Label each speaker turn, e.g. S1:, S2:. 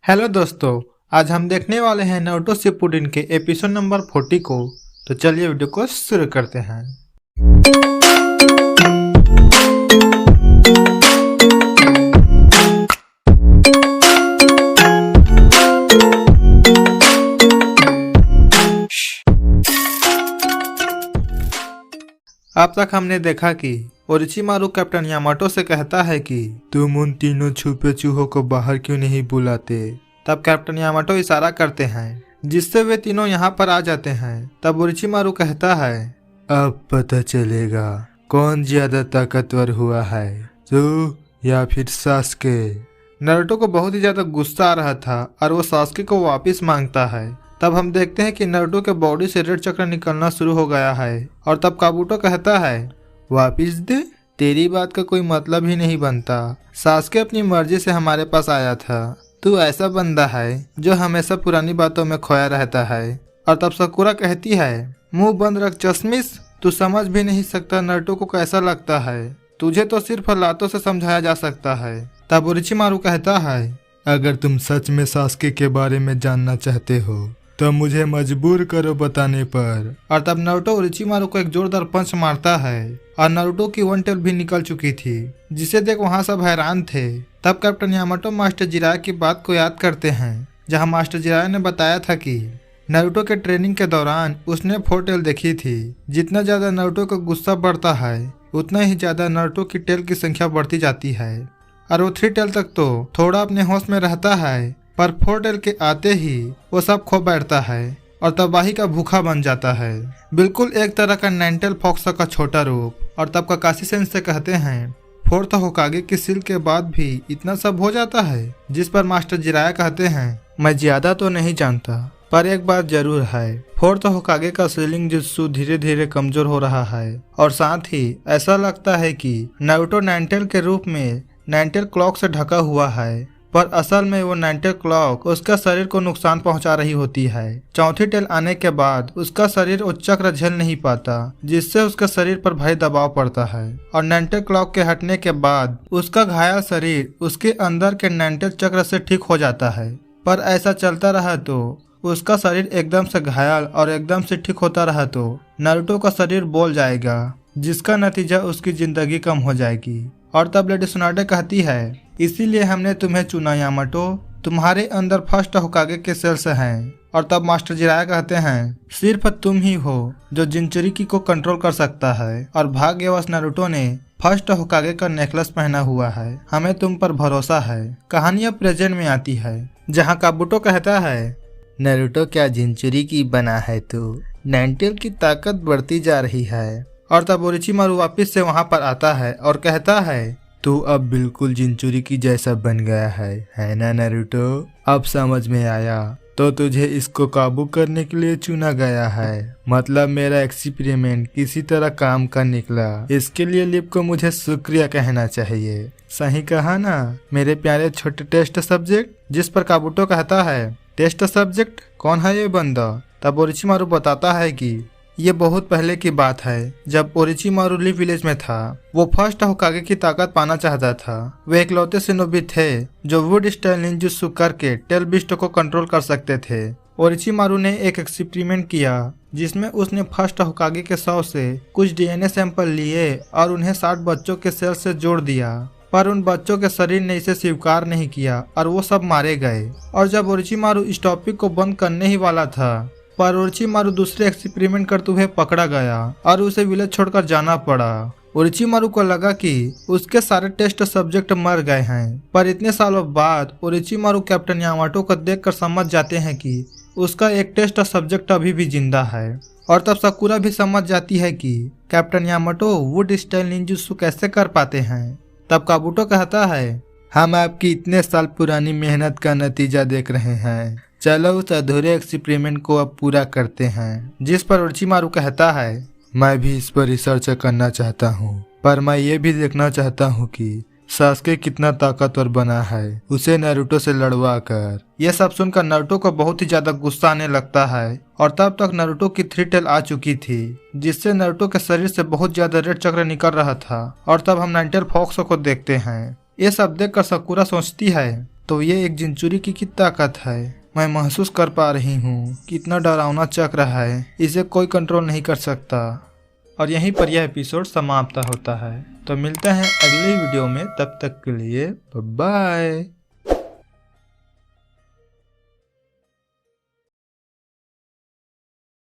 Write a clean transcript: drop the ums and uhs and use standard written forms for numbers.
S1: Hello दोस्तों, आज हम देखने वाले हैं नारुतो शिपुडिन के एपिसोड नंबर 40 को। तो चलिए वीडियो को शुरू करते हैं। अब तक हमने देखा कि ओरोचिमारू कैप्टन यामाटो से कहता है कि तुम उन तीनों छुपे चूहों को बाहर क्यों नहीं बुलाते। तब कैप्टन यामाटो इशारा करते हैं जिससे वे तीनों यहाँ पर आ जाते हैं। तब ओरोचिमारू कहता है अब पता चलेगा कौन ज्यादा ताकतवर हुआ है, तू या फिर सास्के। नारुतो को बहुत ही ज्यादा गुस्सा आ रहा था और वो सास्के को वापस मांगता है। तब हम देखते हैं कि नारुतो के बॉडी से रेड चक्र निकलना शुरू हो गया है और तब काबुटो कहता है वापिस दे, तेरी बात का कोई मतलब ही नहीं बनता। सास्के अपनी मर्जी से हमारे पास आया था, तू ऐसा बंदा है जो हमेशा पुरानी बातों में खोया रहता है। और तब साकुरा कहती है मुंह बंद रख चश्मिश, तू समझ भी नहीं सकता नारुतो को कैसा लगता है, तुझे तो सिर्फ हालातों से समझाया जा सकता है। तब ओरोचिमारू कहता है अगर तुम सच में सास्के के बारे में जानना चाहते हो तो मुझे मजबूर करो बताने पर। और तब नारुतो ओरोचिमारू को एक जोरदार पंच मारता है और नारुतो की वन टेल भी निकल चुकी थी, जिसे देख वहां सब हैरान थे। तब कैप्टन यामाटो मास्टर जिराया की बात को याद करते हैं, जहां मास्टर जिराया ने बताया था कि नारुतो के ट्रेनिंग के दौरान उसने 4 टेल देखी थी। जितना ज्यादा नारुतो का गुस्सा बढ़ता है उतना ही ज्यादा नारुतो की टेल की संख्या बढ़ती जाती है और वो 3 टेल तक तो थोड़ा अपने होश में रहता है, पर 4 टेल के आते ही वो सब खो बैठता है और तबाही का भूखा बन जाता है। बिल्कुल एक तरह का 9 टेल फॉक्स का छोटा रूप। और तब काकाशी सेंसेई कहते हैं 4th होकागे की सील के बाद भी इतना सब हो जाता है, जिस पर मास्टर जिराया कहते हैं मैं ज्यादा तो नहीं जानता, पर एक बात जरूर है, 4th होकागे का सीलिंग जुत्सु धीरे धीरे कमजोर हो रहा है और साथ ही ऐसा लगता है कि नारुतो 9 टेल के रूप में 9 टेल क्लॉक से ढका हुआ है, पर असल में वो 9 टेल क्लॉक उसका शरीर को नुकसान पहुंचा रही होती है। 4थी टेल आने के बाद उसका शरीर उस चक्र झेल नहीं पाता, जिससे उसके शरीर पर भारी दबाव पड़ता है और 9 टेल क्लॉक के हटने के बाद उसका घायल शरीर उसके अंदर के 9 टेल चक्र से ठीक हो जाता है। पर ऐसा चलता रहा तो उसका शरीर एकदम से घायल और एकदम से ठीक होता रहा तो नारुतो का शरीर बोल जाएगा, जिसका नतीजा उसकी जिंदगी कम हो जाएगी। और तब लेडी सुनाडे कहती है इसीलिए हमने तुम्हें चुना यामाटो, तुम्हारे अंदर 1st होकागे के सेल्स हैं। और तब मास्टर जिराया कहते हैं सिर्फ तुम ही हो जो जिनचुरिकी को कंट्रोल कर सकता है और भाग्यवश नारुतो ने 1st होकागे का नेकलेस पहना हुआ है, हमें तुम पर भरोसा है। कहानी अब प्रेजेंट में आती है, जहाँ काबुटो कहता है नारुतो क्या जिनचुरिकी बना है तू, 9 टेल की ताकत बढ़ती जा रही है। और तब ओरोचिमारू वापस से वहां पर आता है और कहता है तू अब बिल्कुल जिनचुरिकी जैसा बन गया है ना नारुतो, अब समझ में आया, तो तुझे इसको काबू करने के लिए चुना गया है। मतलब मेरा एक्सपेरिमेंट किसी तरह काम का निकला, इसके लिए लिप को मुझे शुक्रिया कहना चाहिए। सही कहा ना मेरे प्यारे छोटे टेस्ट सब्जेक्ट। जिस पर काबुटो कहता है टेस्ट सब्जेक्ट कौन है ये बंदा। तब ओरोचिमारू बताता है कि ये बहुत पहले की बात है, जब ओरोचिमारू लीफ विलेज में था। वो 1st होकागे की ताकत पाना चाहता था। वे इकलौते शिनोबी थे जो वुड स्टाइल निंजुत्सु करके टेल बीस्ट को कंट्रोल कर सकते थे। ओरोचिमारू ने एक एक्सपेरिमेंट किया जिसमें उसने 1st होकागे के 100 से कुछ डीएनए सैंपल लिए और उन्हें 60 बच्चों के सेल से जोड़ दिया, पर उन बच्चों के शरीर ने इसे स्वीकार नहीं किया और वो सब मारे गए। और जब ओरोचिमारू इस टॉपिक को बंद करने ही वाला था, पर ओरोचिमारू दूसरे एक्सपेरिमेंट करते हुए पकड़ा गया और उसे विलेज छोड़कर जाना पड़ा। ओरोचिमारू को लगा कि उसके सारे टेस्ट सब्जेक्ट मर गए हैं, पर इतने सालों बाद ओरोचिमारू कैप्टन यामाटो को देखकर समझ जाते हैं कि उसका एक टेस्ट सब्जेक्ट अभी भी जिंदा है। और तब साकुरा भी समझ जाती है कि captain Yamato wood style ninjutsu कैसे कर पाते हैं। तब काबुटो कहता है हम आपकी इतने साल पुरानी मेहनत का नतीजा देख रहे हैं, चलो उस अधूरे एक्सपेरिमेंट को अब पूरा करते हैं। जिस पर ओरोचिमारू कहता है मैं भी इस पर रिसर्च करना चाहता हूँ, पर मैं ये भी देखना चाहता हूँ कि सास्के कितना ताकतवर बना है, उसे नारुतो से लड़वा कर। यह सब सुनकर नारुतो को बहुत ही ज्यादा गुस्सा आने लगता है और तब तक नारुतो की 3 टेल आ चुकी थी, जिससे नारुतो के शरीर से बहुत ज्यादा रेड चक्र निकल रहा था। और तब हम 9 टेल फॉक्स को देखते हैं। ये सब देखकर साकुरा सोचती है तो ये एक जिंचुरी की ताकत है। मैं महसूस कर पा रही हूँ कितना डरावना चक्र है, इसे कोई कंट्रोल नहीं कर सकता। और यहीं पर यह एपिसोड समाप्त होता है। तो मिलते हैं अगली वीडियो में, तब तक के लिए बाय।